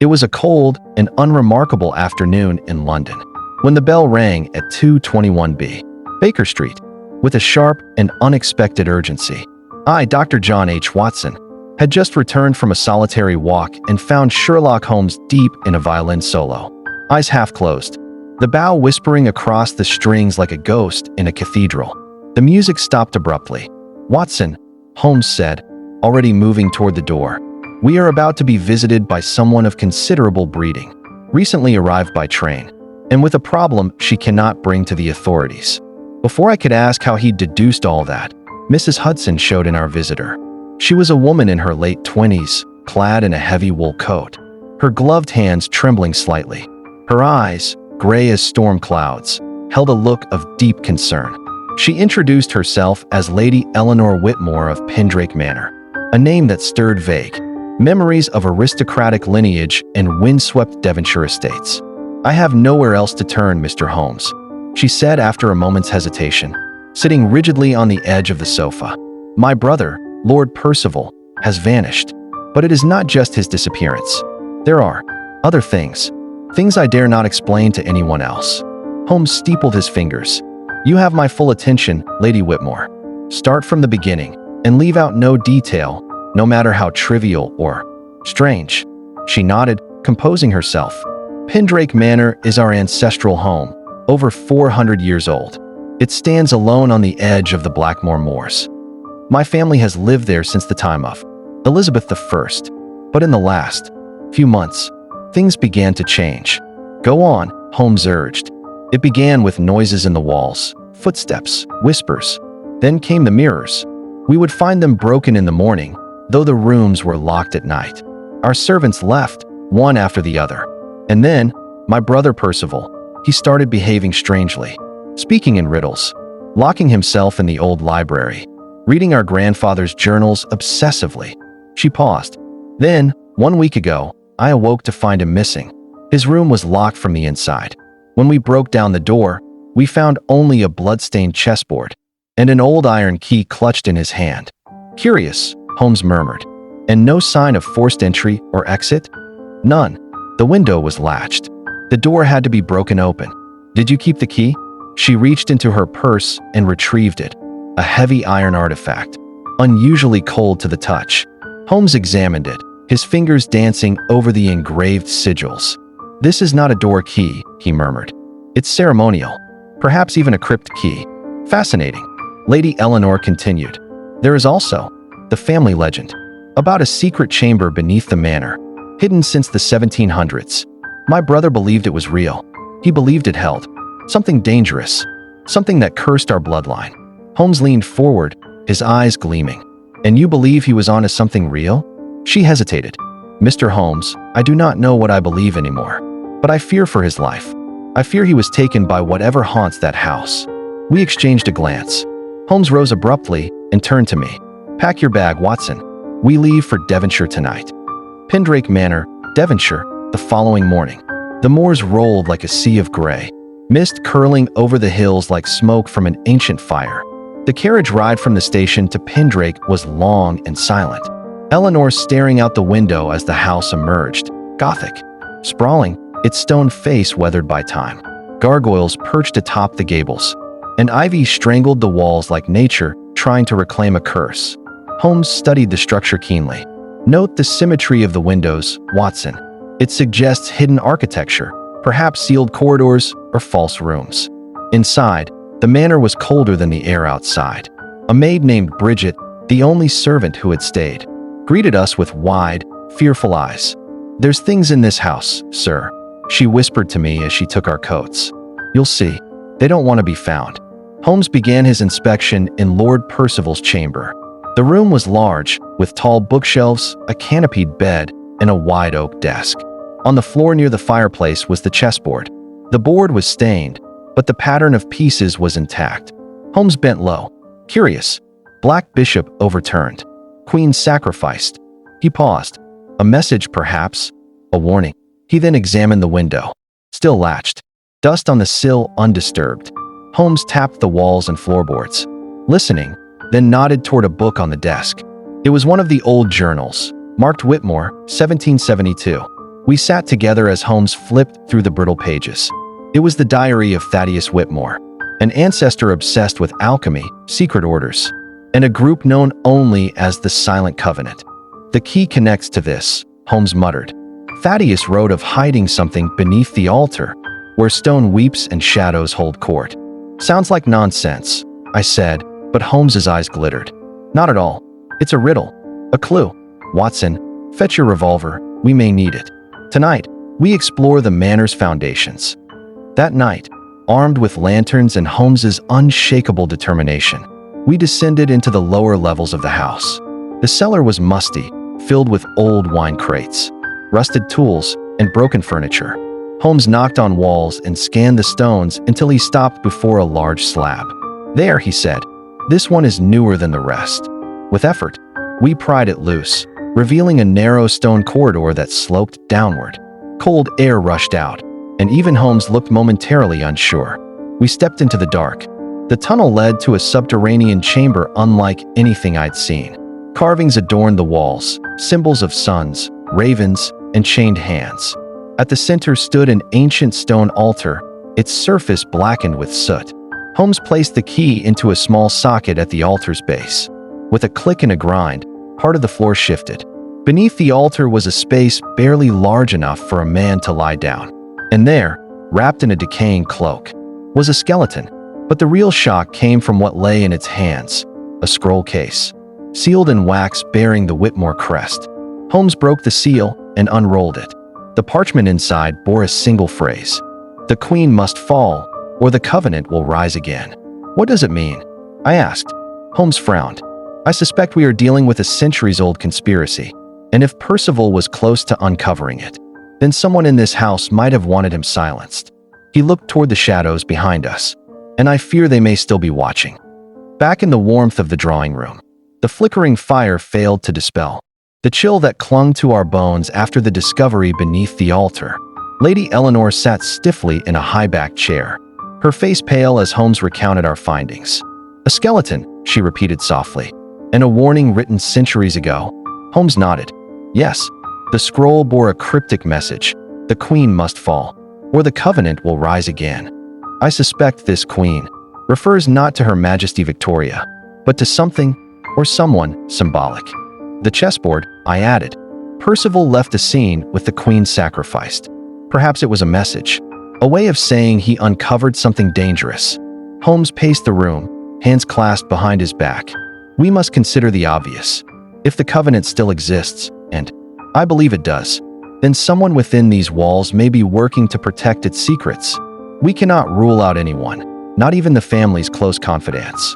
It was a cold and unremarkable afternoon in London when the bell rang at 221B Baker Street with a sharp and unexpected urgency. I, Dr. John H. Watson, had just returned from a solitary walk and found Sherlock Holmes deep in a violin solo, eyes half closed, the bow whispering across the strings like a ghost in a cathedral. The music stopped abruptly. "Watson," Holmes said, already moving toward the door, "we are about to be visited by someone of considerable breeding, recently arrived by train, and with a problem she cannot bring to the authorities." Before I could ask how he deduced all that, Mrs. Hudson showed in our visitor. She was a woman in her late 20s, clad in a heavy wool coat, her gloved hands trembling slightly. Her eyes, gray as storm clouds, held a look of deep concern. She introduced herself as Lady Eleanor Whitmore of Pendrake Manor, a name that stirred vague memories of aristocratic lineage and windswept Devonshire estates. "I have nowhere else to turn, Mr. Holmes," she said after a moment's hesitation, sitting rigidly on the edge of the sofa. "My brother, Lord Percival, has vanished, but it is not just his disappearance. There are other things I dare not explain to anyone else." Holmes steepled his fingers. "You have my full attention, Lady Whitmore. Start from the beginning and leave out no detail, no matter how trivial or strange." She nodded, composing herself. "Pendrake Manor is our ancestral home, over 400 years old. It stands alone on the edge of the Blackmore Moors. My family has lived there since the time of Elizabeth I, but in the last few months, things began to change." "Go on," Holmes urged. "It began with noises in the walls, footsteps, whispers. Then came the mirrors. We would find them broken in the morning, though the rooms were locked at night. Our servants left, one after the other. And then, my brother Percival, he started behaving strangely, speaking in riddles, locking himself in the old library, reading our grandfather's journals obsessively." She paused. "Then, 1 week ago, I awoke to find him missing. His room was locked from the inside. When we broke down the door, we found only a blood-stained chessboard and an old iron key clutched in his hand." "Curious," Holmes murmured. "And no sign of forced entry or exit?" "None. The window was latched. The door had to be broken open." "Did you keep the key?" She reached into her purse and retrieved it, a heavy iron artifact, unusually cold to the touch. Holmes examined it, his fingers dancing over the engraved sigils. "This is not a door key," he murmured. "It's ceremonial, perhaps even a crypt key." "Fascinating," Lady Eleanor continued. "There is also the family legend about a secret chamber beneath the manor, hidden since the 1700s. My brother believed it was real. He believed it held something dangerous, something that cursed our bloodline." Holmes leaned forward, his eyes gleaming. "And you believe he was onto something real?" She hesitated. "Mr. Holmes, I do not know what I believe anymore, but I fear for his life. I fear he was taken by whatever haunts that house." We exchanged a glance. Holmes rose abruptly and turned to me. "Pack your bag, Watson. We leave for Devonshire tonight." Pendrake Manor, Devonshire, the following morning. The moors rolled like a sea of gray, mist curling over the hills like smoke from an ancient fire. The carriage ride from the station to Pendrake was long and silent, Eleanor staring out the window as the house emerged, gothic, sprawling, its stone face weathered by time. Gargoyles perched atop the gables, and ivy strangled the walls like nature trying to reclaim a curse. Holmes studied the structure keenly. "Note the symmetry of the windows, Watson. It suggests hidden architecture, perhaps sealed corridors or false rooms." Inside, the manor was colder than the air outside. A maid named Bridget, the only servant who had stayed, greeted us with wide, fearful eyes. "There's things in this house, sir," she whispered to me as she took our coats. "You'll see. They don't want to be found." Holmes began his inspection in Lord Percival's chamber. The room was large, with tall bookshelves, a canopied bed, and a wide oak desk. On the floor near the fireplace was the chessboard. The board was stained, but the pattern of pieces was intact. Holmes bent low. "Curious. Black bishop overturned. Queen sacrificed." He paused. "A message, perhaps? A warning." He then examined the window. Still latched. Dust on the sill undisturbed. Holmes tapped the walls and floorboards, listening, then nodded toward a book on the desk. It was one of the old journals, marked Whitmore, 1772. We sat together as Holmes flipped through the brittle pages. It was the diary of Thaddeus Whitmore, an ancestor obsessed with alchemy, secret orders, and a group known only as the Silent Covenant. The key connects to this, Holmes muttered. Thaddeus wrote of hiding something beneath the altar, where stone weeps and shadows hold court. Sounds like nonsense, I said, but Holmes's eyes glittered. Not at all. It's a riddle, a clue. Watson, fetch your revolver, we may need it. Tonight, we explore the manor's foundations. That night, armed with lanterns and Holmes's unshakable determination, we descended into the lower levels of the house. The cellar was musty, filled with old wine crates, rusted tools, and broken furniture. Holmes knocked on walls and scanned the stones until he stopped before a large slab. There, he said, this one is newer than the rest. With effort, we pried it loose, revealing a narrow stone corridor that sloped downward. Cold air rushed out, and even Holmes looked momentarily unsure. We stepped into the dark. The tunnel led to a subterranean chamber unlike anything I'd seen. Carvings adorned the walls, symbols of suns, ravens, and chained hands. At the center stood an ancient stone altar, its surface blackened with soot. Holmes placed the key into a small socket at the altar's base. With a click and a grind, part of the floor shifted. Beneath the altar was a space barely large enough for a man to lie down. And there, wrapped in a decaying cloak, was a skeleton. But the real shock came from what lay in its hands, a scroll case, sealed in wax bearing the Whitmore crest. Holmes broke the seal and unrolled it. The parchment inside bore a single phrase: "The Queen must fall, or the Covenant will rise again." What does it mean? I asked. Holmes frowned. I suspect we are dealing with a centuries-old conspiracy, and if Percival was close to uncovering it, then someone in this house might have wanted him silenced. He looked toward the shadows behind us, and I fear they may still be watching. Back in the warmth of the drawing room, the flickering fire failed to dispel the chill that clung to our bones after the discovery beneath the altar. Lady Eleanor sat stiffly in a high-backed chair, her face pale as Holmes recounted our findings. "A skeleton," she repeated softly, "and a warning written centuries ago." Holmes nodded. Yes, the scroll bore a cryptic message: "The Queen must fall, or the Covenant will rise again." I suspect this Queen refers not to Her Majesty Victoria, but to something or someone symbolic. The chessboard, I added. Percival left the scene with the Queen sacrificed. Perhaps it was a message, a way of saying he uncovered something dangerous. Holmes paced the room, hands clasped behind his back. We must consider the obvious. If the Covenant still exists, and I believe it does, then someone within these walls may be working to protect its secrets. We cannot rule out anyone, not even the family's close confidants.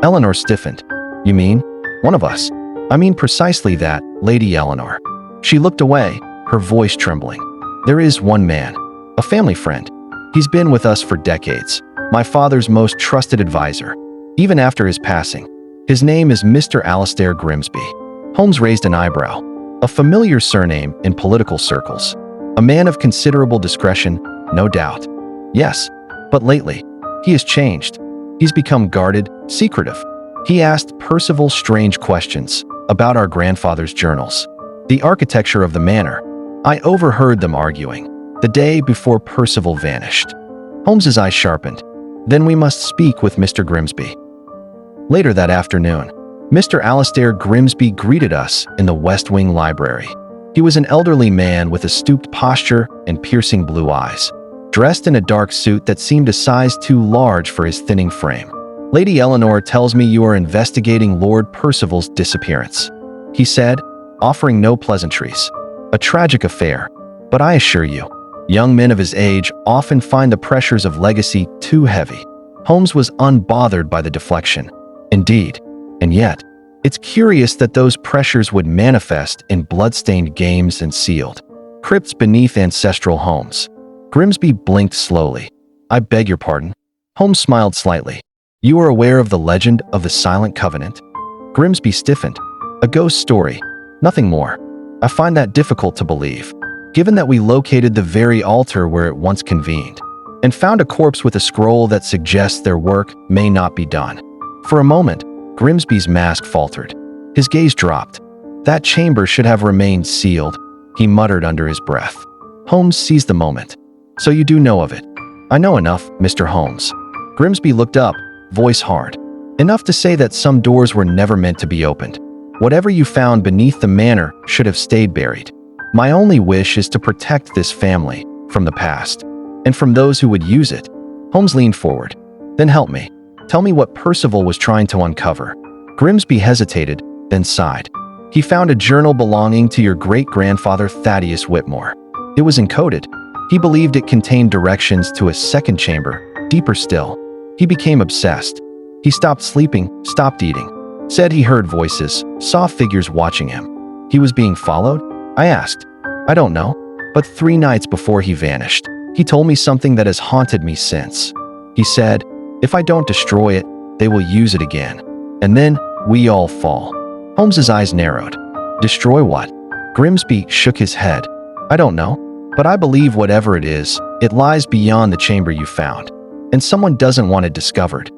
Eleanor stiffened. You mean, one of us? I mean precisely that, Lady Eleanor. She looked away, her voice trembling. There is one man, a family friend. He's been with us for decades, my father's most trusted advisor, even after his passing. His name is Mr. Alastair Grimsby. Holmes raised an eyebrow, a familiar surname in political circles. A man of considerable discretion, no doubt. Yes, but lately, he has changed. He's become guarded, secretive. He asked Percival strange questions about our grandfather's journals, the architecture of the manor. I overheard them arguing, the day before Percival vanished. Holmes's eyes sharpened. Then we must speak with Mr. Grimsby. Later that afternoon, Mr. Alastair Grimsby greeted us in the West Wing library. He was an elderly man with a stooped posture and piercing blue eyes, dressed in a dark suit that seemed a size too large for his thinning frame. Lady Eleanor tells me you are investigating Lord Percival's disappearance, he said, offering no pleasantries. A tragic affair, but I assure you, young men of his age often find the pressures of legacy too heavy. Holmes was unbothered by the deflection. Indeed, and yet, it's curious that those pressures would manifest in blood-stained games and sealed crypts beneath ancestral homes. Grimsby blinked slowly. I beg your pardon. Holmes smiled slightly. You are aware of the legend of the Silent Covenant? Grimsby stiffened. A ghost story, nothing more. I find that difficult to believe, given that we located the very altar where it once convened, and found a corpse with a scroll that suggests their work may not be done. For a moment, Grimsby's mask faltered. His gaze dropped. "That chamber should have remained sealed," he muttered under his breath. Holmes seized the moment. "So you do know of it?" "I know enough, Mr. Holmes." Grimsby looked up, voice hard. "Enough to say that some doors were never meant to be opened. Whatever you found beneath the manor should have stayed buried. My only wish is to protect this family from the past, and from those who would use it." Holmes leaned forward. "Then help me. Tell me what Percival was trying to uncover." Grimsby hesitated, then sighed. "He found a journal belonging to your great-grandfather Thaddeus Whitmore. It was encoded. He believed it contained directions to a second chamber, deeper still. He became obsessed. He stopped sleeping, stopped eating. Said he heard voices, saw figures watching him. He was being followed?" I asked. "I don't know, but 3 nights before he vanished, he told me something that has haunted me since. He said, if I don't destroy it, they will use it again. And then we all fall." Holmes's eyes narrowed. "Destroy what?" Grimsby shook his head. "I don't know, but I believe whatever it is, it lies beyond the chamber you found, and someone doesn't want it discovered."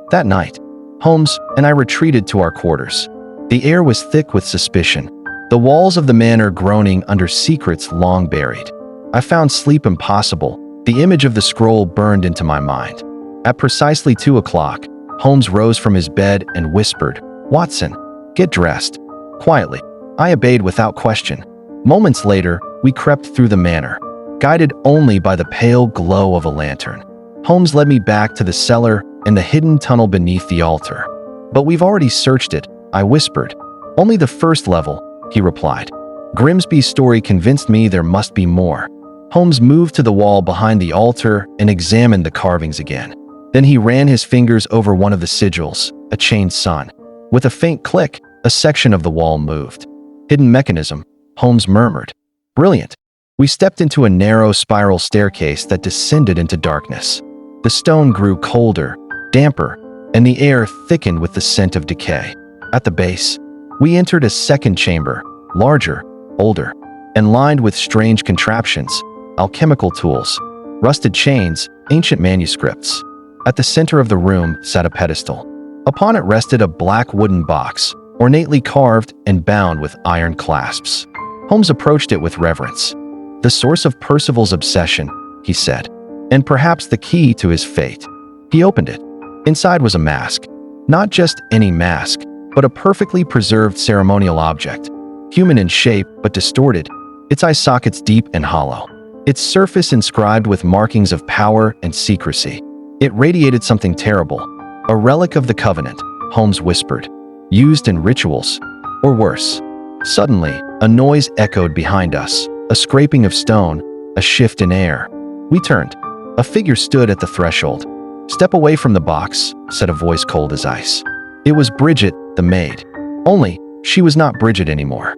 That night, Holmes and I retreated to our quarters. The air was thick with suspicion, the walls of the manor groaning under secrets long buried. I found sleep impossible. The image of the scroll burned into my mind. At precisely 2 o'clock, Holmes rose from his bed and whispered, "Watson, get dressed." Quietly, I obeyed without question. Moments later, we crept through the manor, guided only by the pale glow of a lantern. Holmes led me back to the cellar and the hidden tunnel beneath the altar. "But we've already searched it," I whispered. "Only the first level," he replied. Grimsby's story convinced me there must be more. Holmes moved to the wall behind the altar and examined the carvings again. Then he ran his fingers over one of the sigils, a chained sun. With a faint click, a section of the wall moved. "Hidden mechanism," Holmes murmured. "Brilliant." We stepped into a narrow spiral staircase that descended into darkness. The stone grew colder, damper, and the air thickened with the scent of decay. At the base, we entered a second chamber, larger, older, and lined with strange contraptions, alchemical tools, rusted chains, ancient manuscripts. At the center of the room sat a pedestal. Upon it rested a black wooden box, ornately carved and bound with iron clasps. Holmes approached it with reverence. "The source of Percival's obsession," he said, "and perhaps the key to his fate." He opened it. Inside was a mask. Not just any mask, but a perfectly preserved ceremonial object. Human in shape, but distorted, its eye sockets deep and hollow. Its surface inscribed with markings of power and secrecy. It radiated something terrible. "A relic of the Covenant," Holmes whispered. "Used in rituals, or worse." Suddenly, a noise echoed behind us, a scraping of stone, a shift in air. We turned. A figure stood at the threshold. "Step away from the box," said a voice cold as ice. It was Bridget, the maid. Only, she was not Bridget anymore.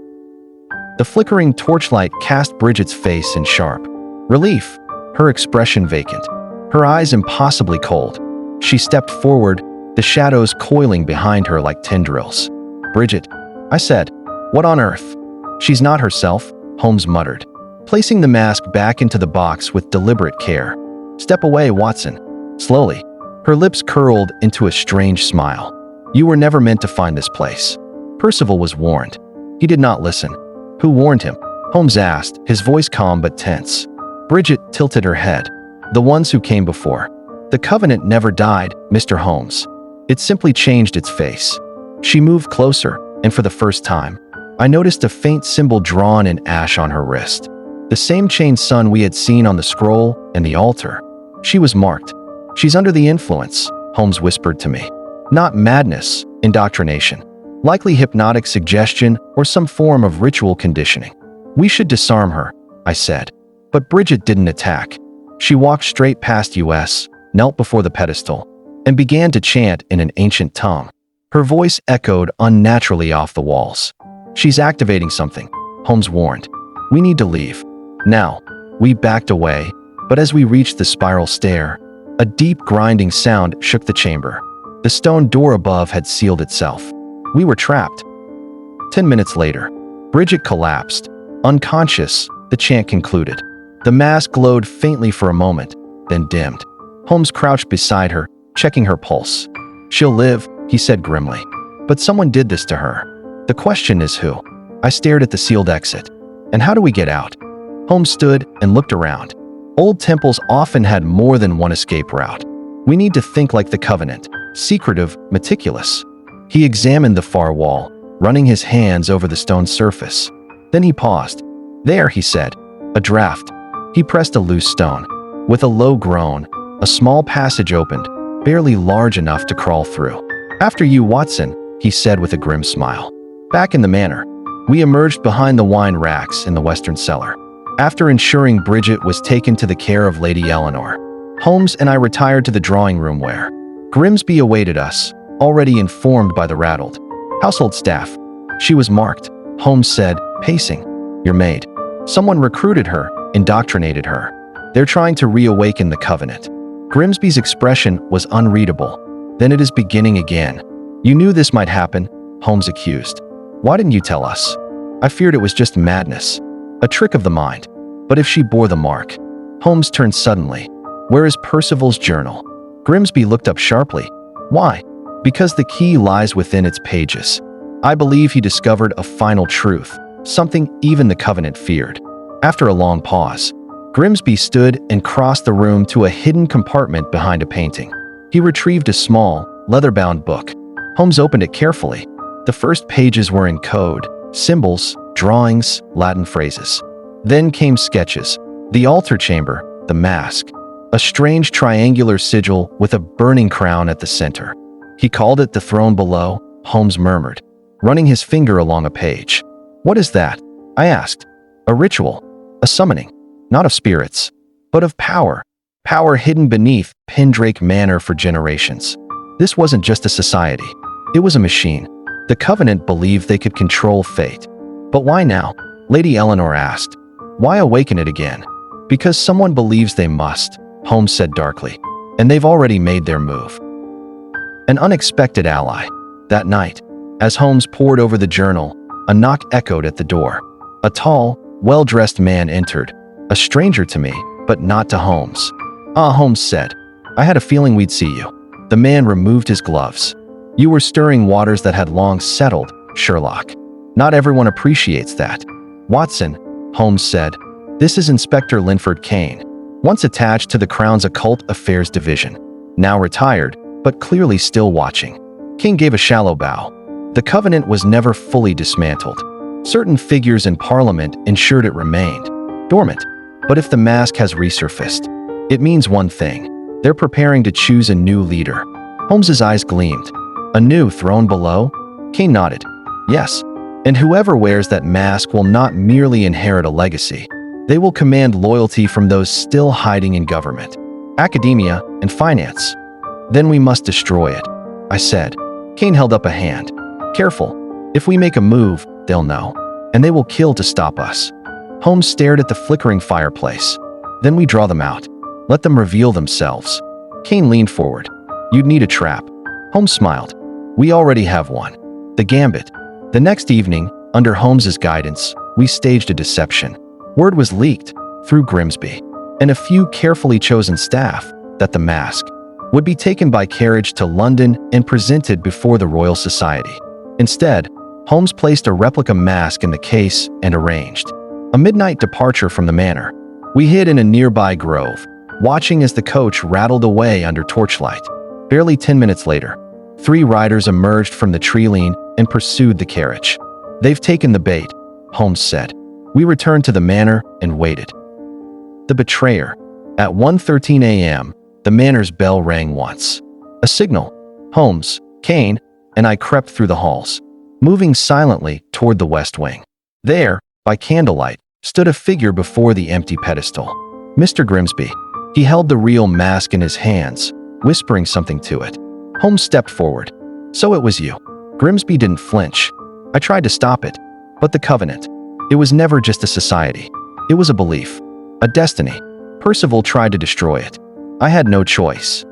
The flickering torchlight cast Bridget's face in sharp relief, her expression vacant, her eyes impossibly cold. She stepped forward, the shadows coiling behind her like tendrils. "Bridget," I said. "What on earth?" "She's not herself," Holmes muttered, placing the mask back into the box with deliberate care. "Step away, Watson." Slowly, her lips curled into a strange smile. "You were never meant to find this place. Percival was warned." He did not listen. "Who warned him?" Holmes asked, his voice calm but tense. Bridget tilted her head. "The ones who came before. The Covenant never died, Mr. Holmes. It simply changed its face." She moved closer, and for the first time, I noticed a faint symbol drawn in ash on her wrist. The same chained sun we had seen on the scroll and the altar. She was marked. "She's under the influence," Holmes whispered to me. "Not madness, indoctrination. Likely hypnotic suggestion or some form of ritual conditioning. We should disarm her," I said. But Bridget didn't attack. She walked straight past us, knelt before the pedestal, and began to chant in an ancient tongue. Her voice echoed unnaturally off the walls. "She's activating something," Holmes warned. "We need to leave. Now." We backed away, but as we reached the spiral stair, a deep grinding sound shook the chamber. The stone door above had sealed itself. We were trapped. 10 minutes later, Bridget collapsed. Unconscious, the chant concluded. The mask glowed faintly for a moment, then dimmed. Holmes crouched beside her, checking her pulse. "She'll live," he said grimly. "But someone did this to her." The The question is who? I stared at the sealed exit. And how do we get out? Holmes stood and looked around. Old temples often had more than one escape route. We need to think like the Covenant, secretive, meticulous. He examined the far wall, running his hands over the stone surface. Then he paused. There, he said. A draft. He pressed a loose stone. With a low groan, a small passage opened, barely large enough to crawl through. After you, Watson, he said with a grim smile. Back in the manor, we emerged behind the wine racks in the western cellar. After ensuring Bridget was taken to the care of Lady Eleanor, Holmes and I retired to the drawing room where Grimsby awaited us, already informed by the rattled household staff. She was marked, Holmes said, pacing. Your maid. Someone recruited her, indoctrinated her. They're trying to reawaken the Covenant. Grimsby's expression was unreadable. Then it is beginning again. You knew this might happen, Holmes accused. Why didn't you tell us? I feared it was just madness. A trick of the mind. But if she bore the mark. Holmes turned suddenly. Where is Percival's journal? Grimsby looked up sharply. Why? Because the key lies within its pages. I believe he discovered a final truth, something even the Covenant feared. After a long pause, Grimsby stood and crossed the room to a hidden compartment behind a painting. He retrieved a small, leather-bound book. Holmes opened it carefully. The first pages were in code, symbols, drawings, Latin phrases. Then came sketches, the altar chamber, the mask, a strange triangular sigil with a burning crown at the center. He called it the throne below, Holmes murmured, running his finger along a page. What is that? I asked. A ritual, a summoning, not of spirits, but of power. Power hidden beneath Pendrake Manor for generations. This wasn't just a society. It was a machine. The Covenant believed they could control fate. But why now? Lady Eleanor asked. Why awaken it again? Because someone believes they must, Holmes said darkly. And they've already made their move. An unexpected ally. That night, as Holmes pored over the journal, a knock echoed at the door. A tall, well-dressed man entered. A stranger to me, but not to Holmes. Ah, Holmes said. I had a feeling we'd see you. The man removed his gloves. You were stirring waters that had long settled, Sherlock. Not everyone appreciates that. Watson, Holmes said. This is Inspector Linford Kane, once attached to the Crown's Occult Affairs Division. Now retired, but clearly still watching. Kane gave a shallow bow. The Covenant was never fully dismantled. Certain figures in Parliament ensured it remained dormant. But if the mask has resurfaced, it means one thing. They're preparing to choose a new leader. Holmes's eyes gleamed. A new throne below? Kane nodded. Yes. And whoever wears that mask will not merely inherit a legacy. They will command loyalty from those still hiding in government, academia, and finance. Then we must destroy it, I said. Kane held up a hand. Careful. If we make a move, they'll know. And they will kill to stop us. Holmes stared at the flickering fireplace. Then we draw them out. Let them reveal themselves. Kane leaned forward. You'd need a trap. Holmes smiled. We already have one. The Gambit. The next evening, under Holmes's guidance, we staged a deception. Word was leaked, through Grimsby, and a few carefully chosen staff, that the mask would be taken by carriage to London and presented before the Royal Society. Instead, Holmes placed a replica mask in the case and arranged a midnight departure from the manor. We hid in a nearby grove, watching as the coach rattled away under torchlight. Barely 10 minutes later, 3 riders emerged from the tree-line and pursued the carriage. They've taken the bait, Holmes said. We returned to the manor and waited. The betrayer. At 1:13 a.m., the manor's bell rang once. A signal. Holmes, Kane, and I crept through the halls, moving silently toward the west wing. There, by candlelight, stood a figure before the empty pedestal. Mr. Grimsby. He held the real mask in his hands, whispering something to it. Holmes stepped forward. So it was you. Grimsby didn't flinch. I tried to stop it. But the Covenant. It was never just a society. It was a belief. A destiny. Percival tried to destroy it. I had no choice.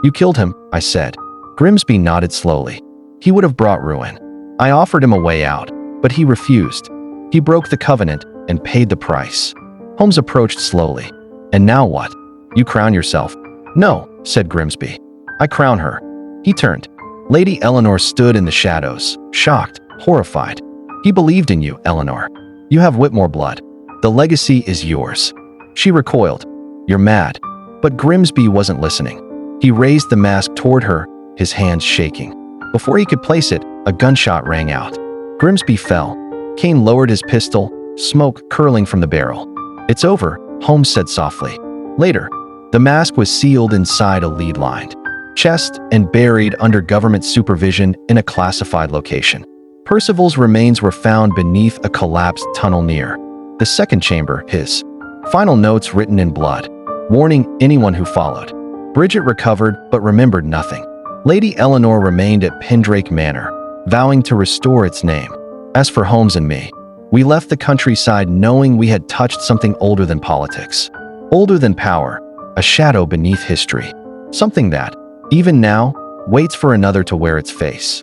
You killed him, I said. Grimsby nodded slowly. He would have brought ruin. I offered him a way out, but he refused. He broke the Covenant and paid the price. Holmes approached slowly. And now what? You crown yourself? No, said Grimsby. I crown her. He turned. Lady Eleanor stood in the shadows, shocked, horrified. He believed in you, Eleanor. You have Whitmore blood. The legacy is yours. She recoiled. You're mad. But Grimsby wasn't listening. He raised the mask toward her, his hands shaking. Before he could place it, a gunshot rang out. Grimsby fell. Kane lowered his pistol, smoke curling from the barrel. It's over, Holmes said softly. Later, the mask was sealed inside a lead-lined chest and buried under government supervision in a classified location. Percival's remains were found beneath a collapsed tunnel near the second chamber, his final notes written in blood, warning anyone who followed. Bridget recovered but remembered nothing. Lady Eleanor remained at Pendrake Manor, vowing to restore its name. As for Holmes and me, we left the countryside knowing we had touched something older than politics, older than power, a shadow beneath history, something that, even now, waits for another to wear its face.